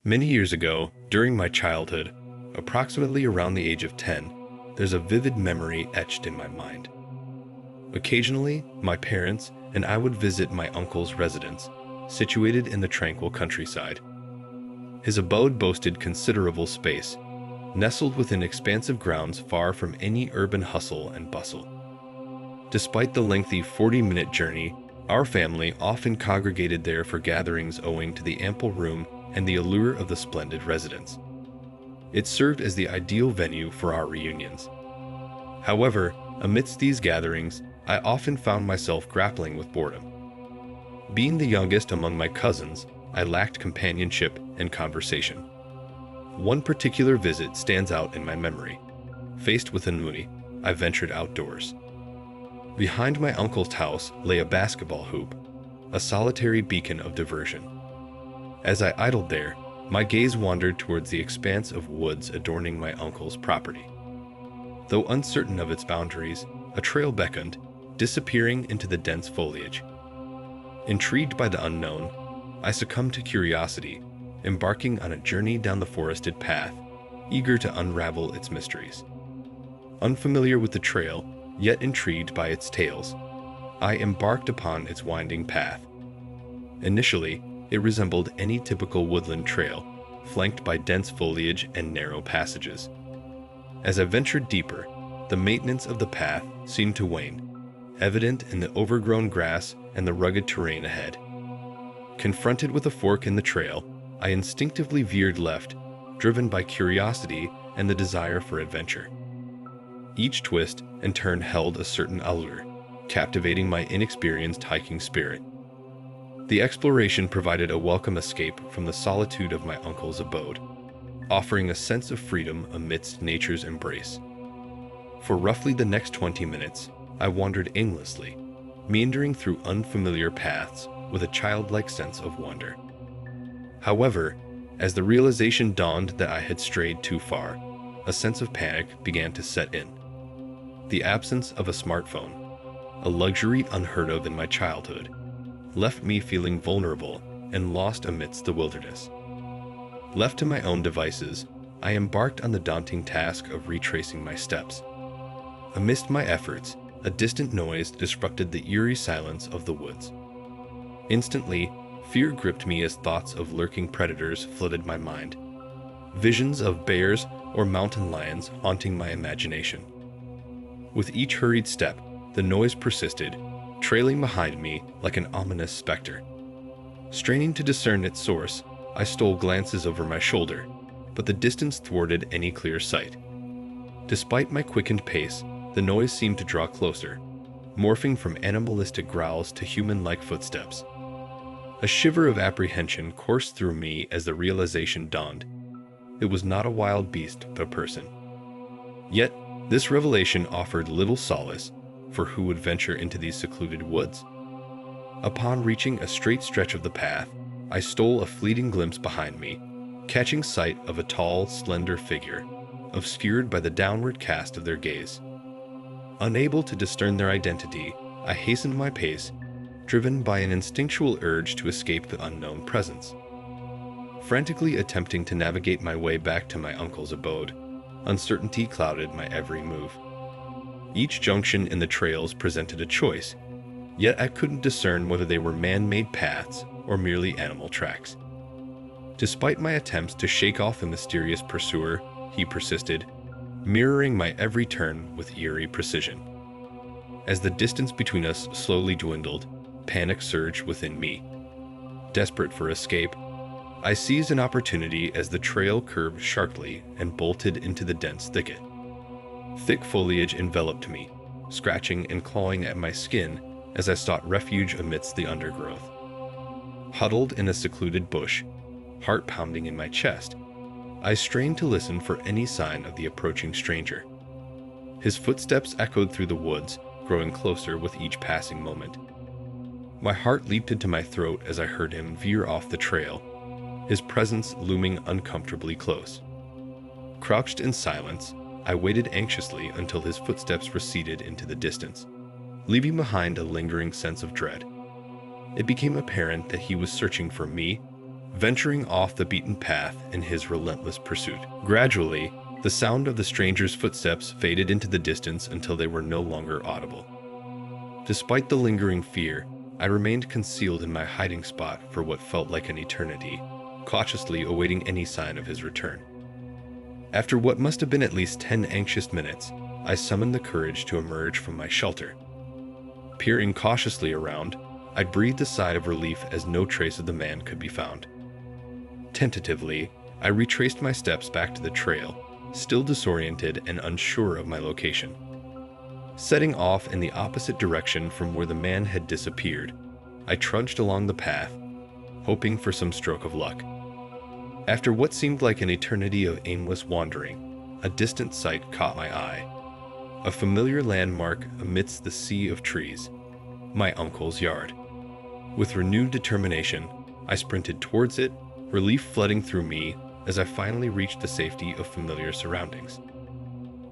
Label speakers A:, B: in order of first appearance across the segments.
A: Many years ago, during my childhood, approximately around the age of 10, there's a vivid memory etched in my mind. Occasionally, my parents and I would visit my uncle's residence, situated in the tranquil countryside. His abode boasted considerable space, nestled within expansive grounds far from any urban hustle and bustle. Despite the lengthy 40-minute journey, our family often congregated there for gatherings owing to the ample room and the allure of the splendid residence. It served as the ideal venue for our reunions. However, amidst these gatherings, I often found myself grappling with boredom. Being the youngest among my cousins, I lacked companionship and conversation. One particular visit stands out in my memory. Faced with ennui, I ventured outdoors. Behind my uncle's house lay a basketball hoop, a solitary beacon of diversion. As I idled there, my gaze wandered towards the expanse of woods adorning my uncle's property. Though uncertain of its boundaries, a trail beckoned, disappearing into the dense foliage. Intrigued by the unknown, I succumbed to curiosity, embarking on a journey down the forested path, eager to unravel its mysteries. Unfamiliar with the trail, yet intrigued by its tales, I embarked upon its winding path. Initially, it resembled any typical woodland trail, flanked by dense foliage and narrow passages. As I ventured deeper, the maintenance of the path seemed to wane, evident in the overgrown grass and the rugged terrain ahead. Confronted with a fork in the trail, I instinctively veered left, driven by curiosity and the desire for adventure. Each twist and turn held a certain allure, captivating my inexperienced hiking spirit. The exploration provided a welcome escape from the solitude of my uncle's abode, offering a sense of freedom amidst nature's embrace. For roughly the next 20 minutes, I wandered aimlessly, meandering through unfamiliar paths with a childlike sense of wonder. However, as the realization dawned that I had strayed too far, a sense of panic began to set in. The absence of a smartphone, a luxury unheard of in my childhood, left me feeling vulnerable and lost amidst the wilderness. Left to my own devices, I embarked on the daunting task of retracing my steps. Amidst my efforts, a distant noise disrupted the eerie silence of the woods. Instantly, fear gripped me as thoughts of lurking predators flooded my mind, visions of bears or mountain lions haunting my imagination. With each hurried step, the noise persisted, trailing behind me like an ominous specter. Straining to discern its source, I stole glances over my shoulder, but the distance thwarted any clear sight. Despite my quickened pace, the noise seemed to draw closer, morphing from animalistic growls to human-like footsteps. A shiver of apprehension coursed through me as the realization dawned. It was not a wild beast, but a person. Yet, this revelation offered little solace for who would venture into these secluded woods. Upon reaching a straight stretch of the path, I stole a fleeting glimpse behind me, catching sight of a tall, slender figure, obscured by the downward cast of their gaze. Unable to discern their identity, I hastened my pace, driven by an instinctual urge to escape the unknown presence. Frantically attempting to navigate my way back to my uncle's abode, uncertainty clouded my every move. Each junction in the trails presented a choice, yet I couldn't discern whether they were man-made paths or merely animal tracks. Despite my attempts to shake off the mysterious pursuer, he persisted, mirroring my every turn with eerie precision. As the distance between us slowly dwindled, panic surged within me. Desperate for escape, I seized an opportunity as the trail curved sharply and bolted into the dense thicket. Thick foliage enveloped me, scratching and clawing at my skin as I sought refuge amidst the undergrowth. Huddled in a secluded bush, heart pounding in my chest, I strained to listen for any sign of the approaching stranger. His footsteps echoed through the woods, growing closer with each passing moment. My heart leaped into my throat as I heard him veer off the trail, his presence looming uncomfortably close. Crouched in silence, I waited anxiously until his footsteps receded into the distance, leaving behind a lingering sense of dread. It became apparent that he was searching for me venturing off the beaten path in his relentless pursuit. Gradually, the sound of the stranger's footsteps faded into the distance until they were no longer audible. Despite the lingering fear, I remained concealed in my hiding spot for what felt like an eternity, cautiously awaiting any sign of his return. After what must have been at least 10 anxious minutes, I summoned the courage to emerge from my shelter. Peering cautiously around, I breathed a sigh of relief as no trace of the man could be found. Tentatively, I retraced my steps back to the trail, still disoriented and unsure of my location. Setting off in the opposite direction from where the man had disappeared, I trudged along the path, hoping for some stroke of luck. After what seemed like an eternity of aimless wandering, a distant sight caught my eye. A familiar landmark amidst the sea of trees, my uncle's yard. With renewed determination, I sprinted towards it, relief flooding through me as I finally reached the safety of familiar surroundings.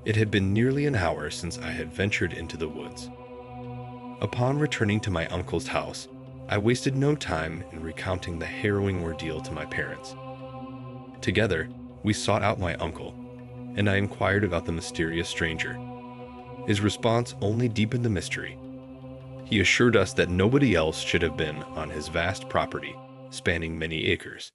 A: It had been nearly an hour since I had ventured into the woods. Upon returning to my uncle's house, I wasted no time in recounting the harrowing ordeal to my parents. Together, we sought out my uncle, and I inquired about the mysterious stranger. His response only deepened the mystery. He assured us that nobody else should have been on his vast property, spanning many acres.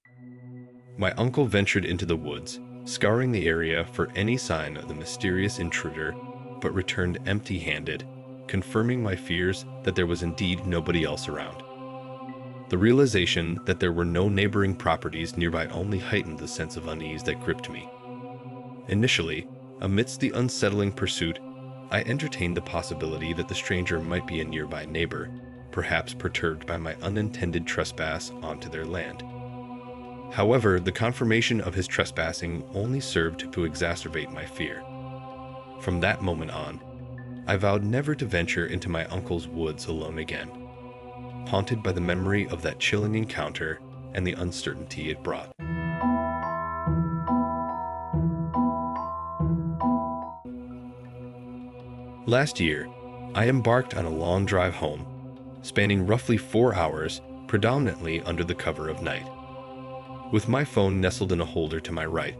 A: My uncle ventured into the woods, scouring the area for any sign of the mysterious intruder, but returned empty-handed, confirming my fears that there was indeed nobody else around. The realization that there were no neighboring properties nearby only heightened the sense of unease that gripped me. Initially, amidst the unsettling pursuit, I entertained the possibility that the stranger might be a nearby neighbor, perhaps perturbed by my unintended trespass onto their land. However, the confirmation of his trespassing only served to exacerbate my fear. From that moment on, I vowed never to venture into my uncle's woods alone again, haunted by the memory of that chilling encounter and the uncertainty it brought. Last year, I embarked on a long drive home, spanning roughly 4 hours, predominantly under the cover of night. With my phone nestled in a holder to my right,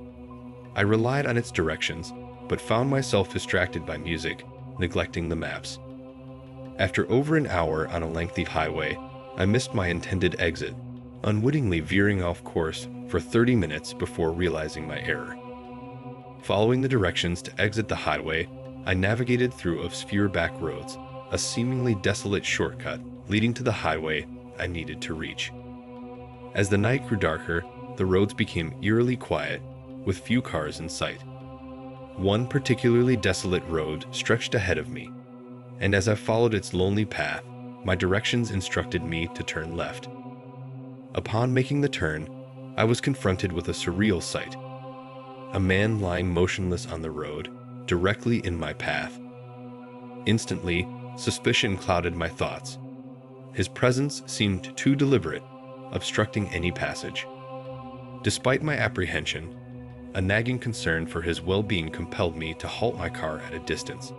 A: I relied on its directions, but found myself distracted by music, neglecting the maps. After over an hour on a lengthy highway, I missed my intended exit, unwittingly veering off course for 30 minutes before realizing my error. Following the directions to exit the highway, I navigated through obscure back roads, a seemingly desolate shortcut leading to the highway I needed to reach. As the night grew darker, the roads became eerily quiet, with few cars in sight. One particularly desolate road stretched ahead of me, and as I followed its lonely path, my directions instructed me to turn left. Upon making the turn, I was confronted with a surreal sight. A man lying motionless on the road, directly in my path. Instantly, suspicion clouded my thoughts. His presence seemed too deliberate, obstructing any passage. Despite my apprehension, a nagging concern for his well-being compelled me to halt my car at a distance.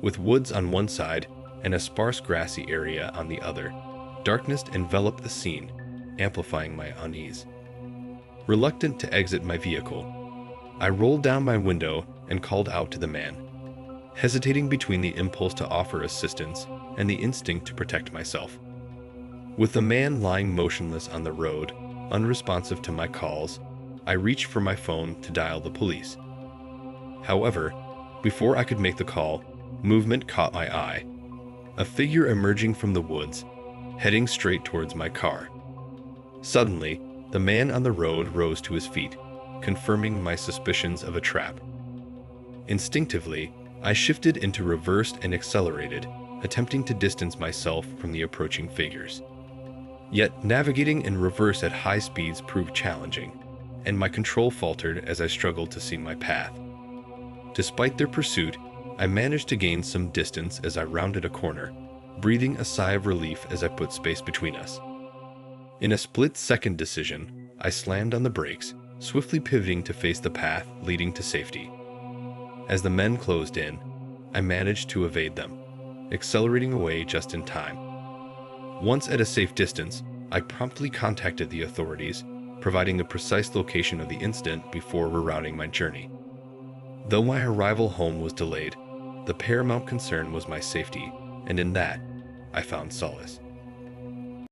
A: With woods on one side and a sparse grassy area on the other, darkness enveloped the scene, amplifying my unease. Reluctant to exit my vehicle, I rolled down my window and called out to the man, hesitating between the impulse to offer assistance and the instinct to protect myself. With the man lying motionless on the road, unresponsive to my calls, I reached for my phone to dial the police. However, before I could make the call, movement caught my eye. A figure emerging from the woods, heading straight towards my car. Suddenly, the man on the road rose to his feet, confirming my suspicions of a trap. Instinctively, I shifted into reverse and accelerated, attempting to distance myself from the approaching figures. Yet, navigating in reverse at high speeds proved challenging, and my control faltered as I struggled to see my path. Despite their pursuit, I managed to gain some distance as I rounded a corner, breathing a sigh of relief as I put space between us. In a split-second decision, I slammed on the brakes, swiftly pivoting to face the path leading to safety. As the men closed in, I managed to evade them, accelerating away just in time. Once at a safe distance, I promptly contacted the authorities, providing the precise location of the incident before rerouting my journey. Though my arrival home was delayed, the paramount concern was my safety, and in that, I found solace.